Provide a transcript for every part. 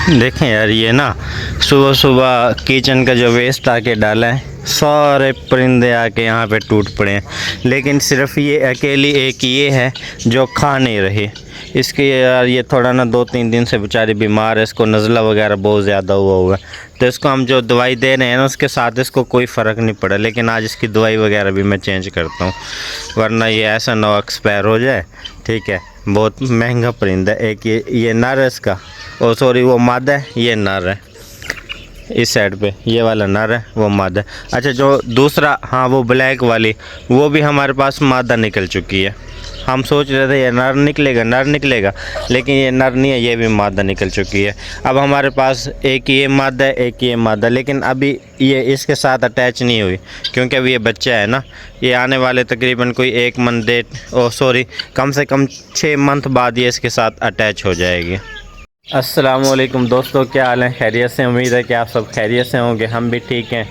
देखें यार, ये ना सुबह सुबह किचन का जो वेस्ट आके डाला है, सारे परिंदे आके यहाँ पे टूट पड़े हैं, लेकिन सिर्फ ये अकेली एक ये है जो खा नहीं रही। इसके यार ये थोड़ा ना 2-3 दिन से बेचारी बीमार है, इसको नज़ला वगैरह बहुत ज़्यादा हुआ है। तो इसको हम जो दवाई दे रहे हैं ना, उसके साथ इसको कोई फ़र्क नहीं पड़ा, लेकिन आज इसकी दवाई वगैरह भी मैं चेंज करता हूँ, वरना ये ऐसा ना एक्सपायर हो जाए। ठीक है, बहुत महंगा परिंदा है। एक ये नर है इसका, ओ सॉरी वो मादा है, ये नर है। इस साइड पे ये वाला नर है, वो मादा है। अच्छा, जो दूसरा, हाँ वो ब्लैक वाली, वो भी हमारे पास मादा निकल चुकी है। हम सोच रहे थे ये नर निकलेगा, लेकिन ये नर नहीं है, ये भी मादा निकल चुकी है। अब हमारे पास एक ये मादा है, एक ये मादा, लेकिन अभी ये इसके साथ अटैच नहीं हुई, क्योंकि अभी ये बच्चा है ना। ये आने वाले तकरीबन कोई 1 मंथ कम से कम 6 मंथ बाद ये इसके साथ अटैच हो जाएगी। अस्सलामुअलैकुम दोस्तों, क्या हाल है? खैरियत से? उम्मीद है कि आप सब खैरियत से होंगे, हम भी ठीक हैं।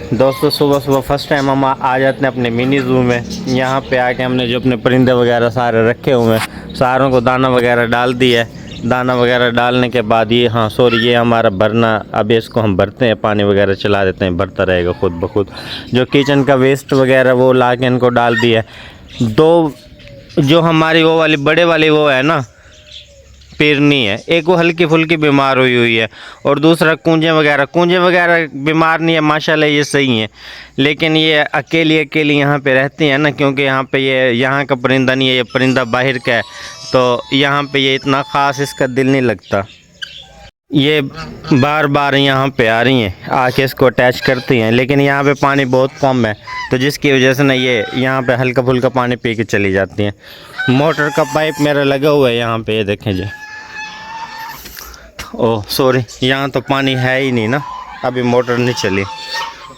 दोस्तों सुबह सुबह फर्स्ट टाइम हम आ जाते हैं अपने मिनी ज़ू में। यहाँ पे आके हमने जो अपने परिंदे वगैरह सारे रखे हुए हैं, सारों को दाना वगैरह डाल दिया है। दाना वगैरह डालने के बाद ये हमारा भरना, अभी इसको हम भरते हैं, पानी वगैरह चला देते हैं, भरता रहेगा खुद ब खुद। जो किचन का वेस्ट वगैरह वो ला के इनको डाल दिया है। 2 जो हमारी वो वाली बड़े वाली वो है ना पेरनी है, एक वो हल्की फुल्की बीमार हुई है, और दूसरा कूंजे वगैरह बीमार नहीं है, माशाल्लाह ये सही है। लेकिन ये अकेली यहाँ पे रहती हैं ना, क्योंकि यहाँ पे ये यहाँ का परिंदा नहीं है, ये परिंदा बाहर का है, तो यहाँ पे ये इतना ख़ास इसका दिल नहीं लगता। ये बार बार यहाँ पे आ रही हैं, आके इसको अटैच करती हैं, लेकिन यहाँ पे पानी बहुत कम है, तो जिसकी वजह से ना ये यहाँ पे हल्का फुल्का पानी पी के चली जाती हैं। मोटर का पाइप मेरा लगा हुआ है यहाँ पे, ये देखें जी। ओह सॉरी, यहाँ तो पानी है ही नहीं ना, अभी मोटर नहीं चली।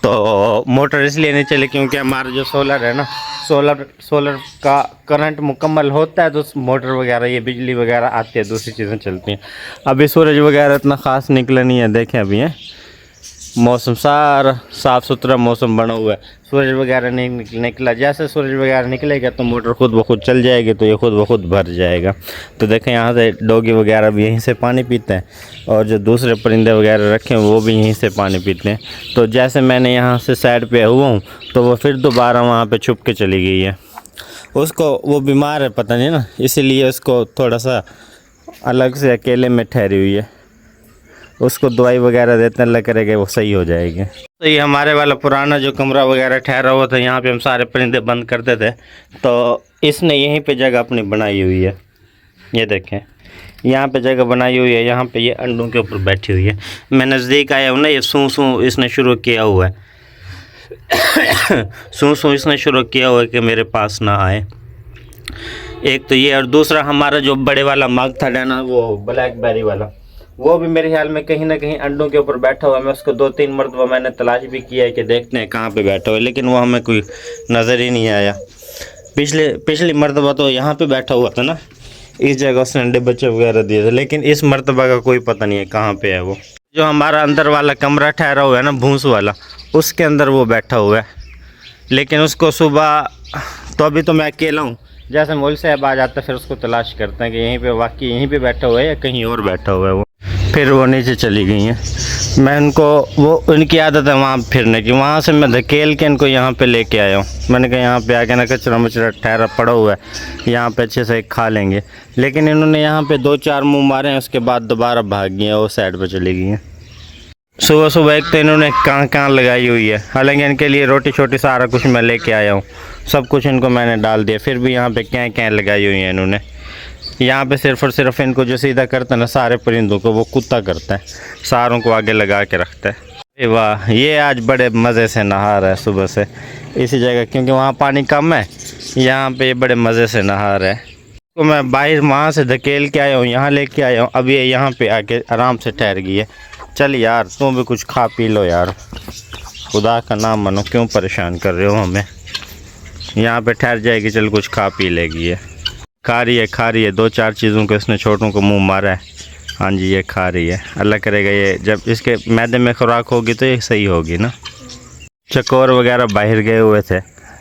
तो मोटर इसलिए नहीं चली क्योंकि हमारा जो सोलर है ना, सोलर का करंट मुकम्मल होता है तो मोटर वगैरह, ये बिजली वगैरह आती है, दूसरी चीज़ें चलती हैं। अभी सूरज वगैरह इतना ख़ास निकला नहीं है, देखें अभी है मौसम सारा साफ़ सुथरा मौसम बना हुआ है, सूरज वगैरह नहीं निकला। जैसे सूरज वगैरह निकलेगा तो मोटर खुद ब खुद चल जाएगी, तो ये खुद ब खुद भर जाएगा। तो देखें यहाँ से डॉगी वगैरह भी यहीं से पानी पीते हैं, और जो दूसरे परिंदे वगैरह रखे हैं वो भी यहीं से पानी पीते हैं। तो जैसे मैंने यहाँ से साइड पे हुआ हूँ, तो वो फिर दोबारा वहाँ पे छुप के चली गई है। उसको वो बीमार है, पता नहीं ना, इसीलिए उसको ठोड़ा सा अलग से अकेले में ठहरी हुई है। उसको दवाई वगैरह देते हैं, अल्लाह करेगा वो सही हो जाएगी। तो ये हमारे वाला पुराना जो कमरा वगैरह ठहरा हुआ था, यहाँ पे हम सारे परिंदे बंद करते थे, तो इसने यहीं पे जगह अपनी बनाई हुई है। ये देखें यहाँ पे जगह बनाई हुई है, यहाँ पे ये अंडों के ऊपर बैठी हुई है। मैं नज़दीक आया हूँ ना, ये सूं इसने शुरू किया हुआ है सूं इसने शुरू किया हुआ है कि मेरे पास ना आए। एक तो ये, और दूसरा हमारा जो बड़े वाला मग था ना, वो ब्लैकबेरी वाला, वो भी मेरे ख्याल में कहीं ना कहीं अंडों के ऊपर बैठा हुआ है। मैं उसको 2-3 मरतबा मैंने तलाश भी किया है कि देखते हैं कहाँ पे बैठा हुआ है, लेकिन वो हमें कोई नज़र ही नहीं आया। पिछली मरतबा तो यहाँ पे बैठा हुआ था ना, इस जगह उसने अंडे बच्चे वगैरह दिए थे, लेकिन इस मरतबा का कोई पता नहीं है कहाँ पे है वो। जो हमारा अंदर वाला कमरा ठहरा हुआ है ना, भूस वाला, उसके अंदर वो बैठा हुआ है। लेकिन उसको सुबह, तो अभी तो मैं अकेला हूँ, जैसे मौलवी साहब आ जाता है फिर उसको तलाश करते हैं कि यहीं पे वाकई यहीं पे बैठा हुआ है या कहीं और बैठा हुआ है वो। फिर वो नीचे चली गई हैं। मैं उनको, वो उनकी आदत है वहाँ फिरने की, वहाँ से मैं धकेल के इनको यहाँ पे लेके आया हूँ। मैंने कहा यहाँ पे आके ना कचरा मचरा ठहरा पड़ा हुआ है, यहाँ पे अच्छे से खा लेंगे, लेकिन इन्होंने यहाँ पे 2-4 मुँह मारे हैं, उसके बाद दोबारा भाग गई हैं, वो साइड पर चली गई हैं। सुबह सुबह एक तो इन्होंने कान लगाई हुई है, हालांकि इनके लिए रोटी छोटी सारा कुछ मैं लेके आया हूँ, सब कुछ इनको मैंने डाल दिया, फिर भी यहाँ पे क्या लगाई हुई है इन्होंने। यहाँ पे सिर्फ और सिर्फ इनको जो सीधा करता है ना सारे परिंदों को, वो कुत्ता करता है, सारों को आगे लगा के रखता है। वाह, ये आज बड़े मज़े से नहा रहा है सुबह से इसी जगह, क्योंकि वहाँ पानी कम है, यहाँ पे बड़े मज़े से नहा रहा है। तो मैं बाहर वहाँ से धकेल के आया हूँ, यहाँ लेके आया हूँ, अब ये यहाँ पे आके आराम से ठहर गई है। चल यार तुम भी कुछ खा पी लो यार, खुदा का नाम मानो, क्यों परेशान कर रहे हो हमें। यहाँ पे ठहर जाएगी, चल कुछ खा पी लेगी। ये खा रही है 2-4 चीज़ों को इसने छोटों को मुंह मारा है। हाँ जी, ये खा रही है, अल्लाह करेगा ये जब इसके मैदे में खुराक होगी तो ये सही होगी ना। चकोर वगैरह बाहर गए हुए थे,